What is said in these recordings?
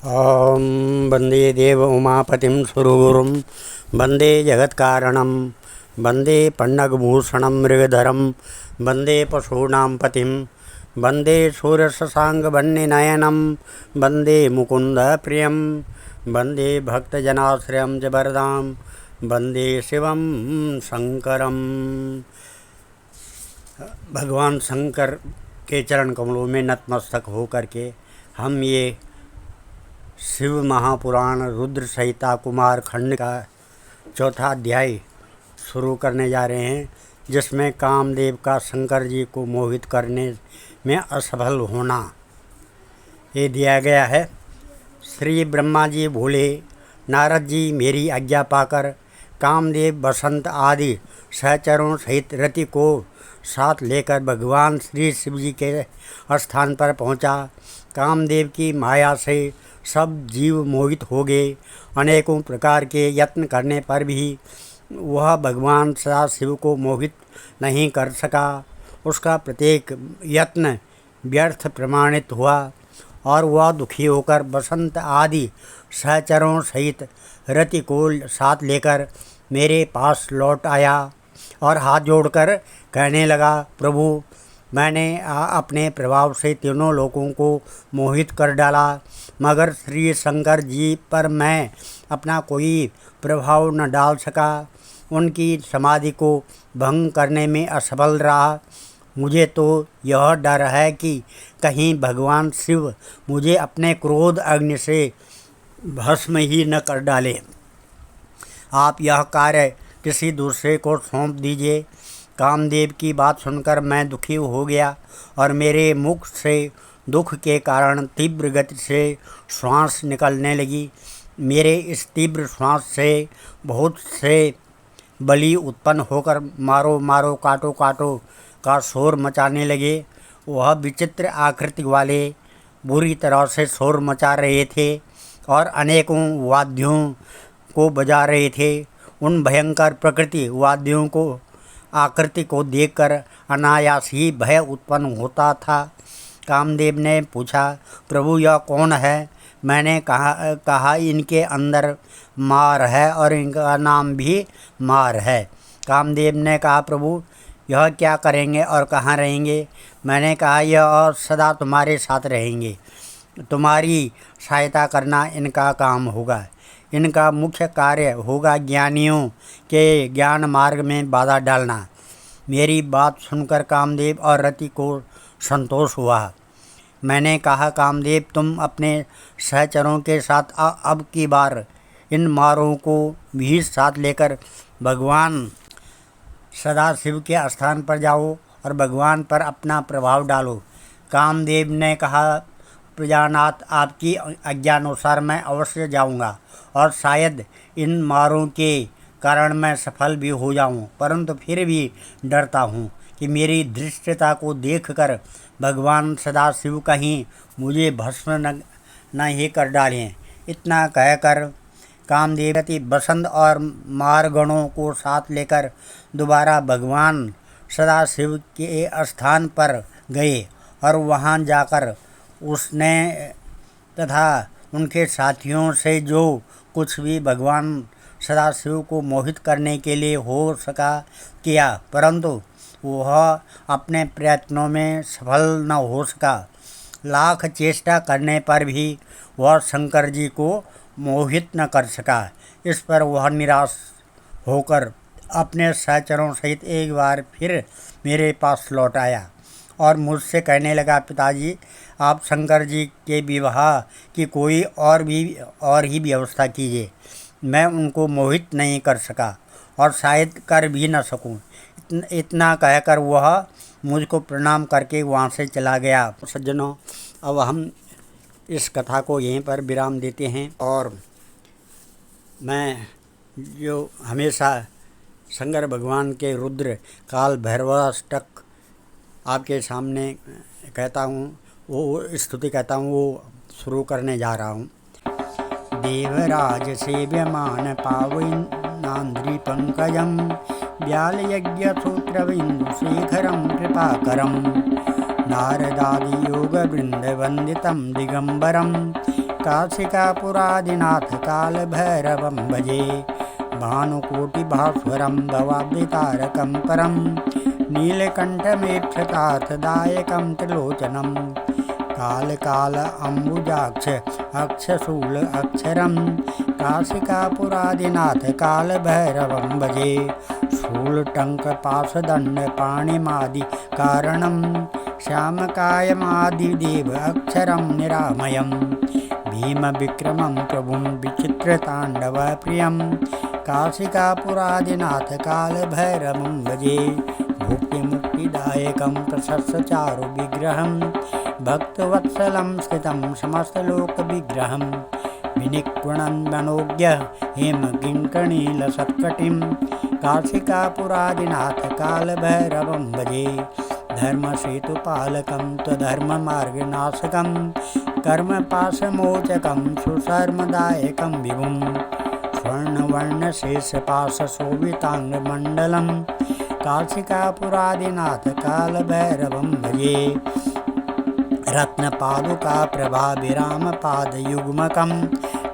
ॐ वन्दे देव उमापतिं सुरगुरुं वन्दे जगत्कारणं वन्दे पन्नगभूषणं मृगधरं वन्दे पशूनां पतिं वन्दे शूरशशाङ्कवह्निनयनं वन्दे मुकुन्दप्रियं वन्दे भक्तजनाश्रयं च वरदां वन्दे शिवं शंकरं। भगवान शंकर के चरण कमलों में नतमस्तक होकर के हम ये शिव महापुराण रुद्र संहिता कुमार खंड का चौथा अध्याय शुरू करने जा रहे हैं, जिसमें कामदेव का शंकर जी को मोहित करने में असफल होना ये दिया गया है। श्री ब्रह्मा जी बोले, नारद जी मेरी आज्ञा पाकर कामदेव बसंत आदि सहचरों सहित रति को साथ लेकर भगवान श्री शिव जी के स्थान पर पहुंचा। कामदेव की माया से सब जीव मोहित हो गए। अनेकों प्रकार के यत्न करने पर भी वह भगवान सदाशिव को मोहित नहीं कर सका। उसका प्रत्येक यत्न व्यर्थ प्रमाणित हुआ और वह दुखी होकर बसंत आदि सहचरों सहित रति को साथ लेकर मेरे पास लौट आया और हाथ जोड़कर कहने लगा, प्रभु मैंने अपने प्रभाव से तीनों लोगों को मोहित कर डाला, मगर श्री शंकर जी पर मैं अपना कोई प्रभाव न डाल सका। उनकी समाधि को भंग करने में असफल रहा। मुझे तो यह डर है कि कहीं भगवान शिव मुझे अपने क्रोध अग्नि से भस्म ही न कर डाले। आप यह कार्य किसी दूसरे को सौंप दीजिए। कामदेव की बात सुनकर मैं दुखी हो गया और मेरे मुख से दुख के कारण तीव्र गति से श्वास निकलने लगी। मेरे इस तीव्र श्वास से बहुत से बलि उत्पन्न होकर मारो मारो काटो काटो का शोर मचाने लगे। वह विचित्र आकृति वाले बुरी तरह से शोर मचा रहे थे और अनेकों वाद्यों को बजा रहे थे। उन भयंकर प्रकृति वाद्यों को आकृति को देखकर अनायास ही भय उत्पन्न होता था। कामदेव ने पूछा, प्रभु यह कौन है? मैंने कहा इनके अंदर मार है और इनका नाम भी मार है। कामदेव ने कहा, प्रभु यह क्या करेंगे और कहाँ रहेंगे? मैंने कहा, यह सदा तुम्हारे साथ रहेंगे, तुम्हारी सहायता करना इनका काम होगा। इनका मुख्य कार्य होगा ज्ञानियों के ज्ञान मार्ग में बाधा डालना। मेरी बात सुनकर कामदेव और रति को संतोष हुआ। मैंने कहा, कामदेव तुम अपने सहचरों के साथ अब की बार इन मारों को भी साथ लेकर भगवान सदाशिव के स्थान पर जाओ और भगवान पर अपना प्रभाव डालो। कामदेव ने कहा, प्रजानाथ आपकी आज्ञानुसार मैं अवश्य जाऊंगा और शायद इन मारों के कारण मैं सफल भी हो जाऊं, परंतु फिर भी डरता हूं कि मेरी धृष्टता को देखकर भगवान सदाशिव कहीं मुझे भस्म न ही कर डालें। इतना कहकर कामदेव बसंत और मारगणों को साथ लेकर दोबारा भगवान सदाशिव के स्थान पर गए और वहां जाकर उसने तथा उनके साथियों से जो कुछ भी भगवान सदाशिव को मोहित करने के लिए हो सका किया, परंतु वह अपने प्रयत्नों में सफल न हो सका। लाख चेष्टा करने पर भी वह शंकर जी को मोहित न कर सका। इस पर वह निराश होकर अपने सहचरों सहित एक बार फिर मेरे पास लौट आया और मुझसे कहने लगा, पिताजी आप शंकर जी के विवाह की कोई और ही व्यवस्था कीजिए। मैं उनको मोहित नहीं कर सका और शायद कर भी न सकूं। इतना कहकर वह मुझको प्रणाम करके वहाँ से चला गया। सज्जनों, अब हम इस कथा को यहीं पर विराम देते हैं और मैं जो हमेशा शंकर भगवान के रुद्र काल भैरवाष्टक आपके सामने कहता हूँ, वो स्तुति कहता हूँ, वो शुरू करने जा रहा हूँ। देवराज सेव्यमान पावनान्द्रि पंकजं व्यालयज्ञ सूत्रबिंदु शेखरं कृपाकरं नारदादि योग वृंद वंदितं दिगंबरं काशिकापुरादिनाथ कालभैरवं भजे। भानुकोटिभास्वरं भवाब्धितारकं परं नीलकण्ठमेक्षतार्थदायकं त्रिलोचनं काल अम्बुजाक्ष अक्षशूल अक्षरं काशिकापुरादिनाथ कालभैरवं भजे। शूलटङ्कपाशदण्डपाणिमादि कारणं श्यामकायमादिदेव अक्षरं निरामयं भीमविक्रमं प्रभुं विचित्रताण्डवप्रियं काशिकापुरादिनाथ कालभैरवं भजे। भुक्तिमुक्तिदायकं प्रशस्तचारुविग्रहं भक्तवत्सलं स्थितं समस्तलोकविग्रहं विनिक्वणं मनोज्ञ हेमकिङ्कणीलसत्कटिं काशिकापुरादिनाथ कालभैरवं भजे। धर्मसेतुपालकं त्वधर्ममार्गनाशकं कर्मपाशमोचकं सुशर्मदायकं विभुं स्वर्णवर्णशेषपाशशोभिताङ्गमण्डलं काशिकापुरादिनाथ कालभैरवं भजे। रत्नपादुकाप्रभाभिरामपादयुग्मकं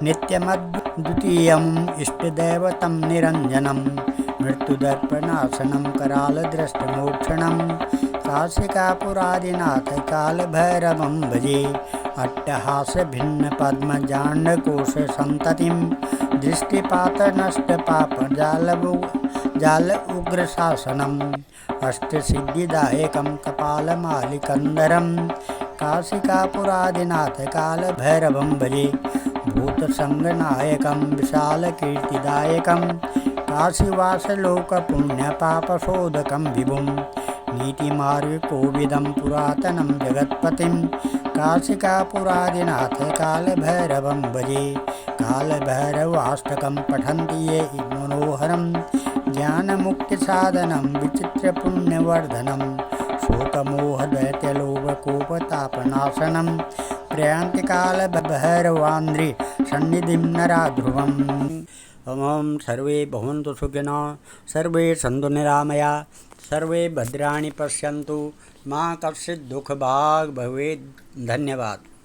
नित्यमद्वितीयम् इष्टदैवतं निरञ्जनं मृत्युदर्पणासनं करालदृष्टमोक्षणं काशिकापुरादिनाथ कालभैरवं भजे। अट्टहासभिन्नपद्मजाण्डकोशसन्ततिं दृष्टिपातनष्टपापजाल उग्रशासनम् अष्टसिद्धिदायकं कपालमालिकन्धरं काशिकापुरादिनाथ कालभैरवं भजे। भूतसङ्गनायकं विशालकीर्तिदायकं काशीवासलोकपुण्यपापशोधकं विभुं नीतिमार्गकोविदं पुरातनं जगत्पतिं काशिकापुरादिनाथ कालभैरवं भजे। कालभैरवाष्टकं पठन्ति ये मनोहरं ज्ञानमुक्तिसाधनं विचित्रपुण्यवर्धनं शोकमोहदैत्यलोभकोपतापनाशनं प्रयान्ति कालभैरवान्द्रि सन्निधिं नराध्रुवम्। ओम सर्वे भवन्तु सुखिनः, सर्वे सन्तु निरामया, सर्वे भद्राणि पश्यन्तु, मा कश्चित् दुःखभाग् भवेत्। धन्यवाद।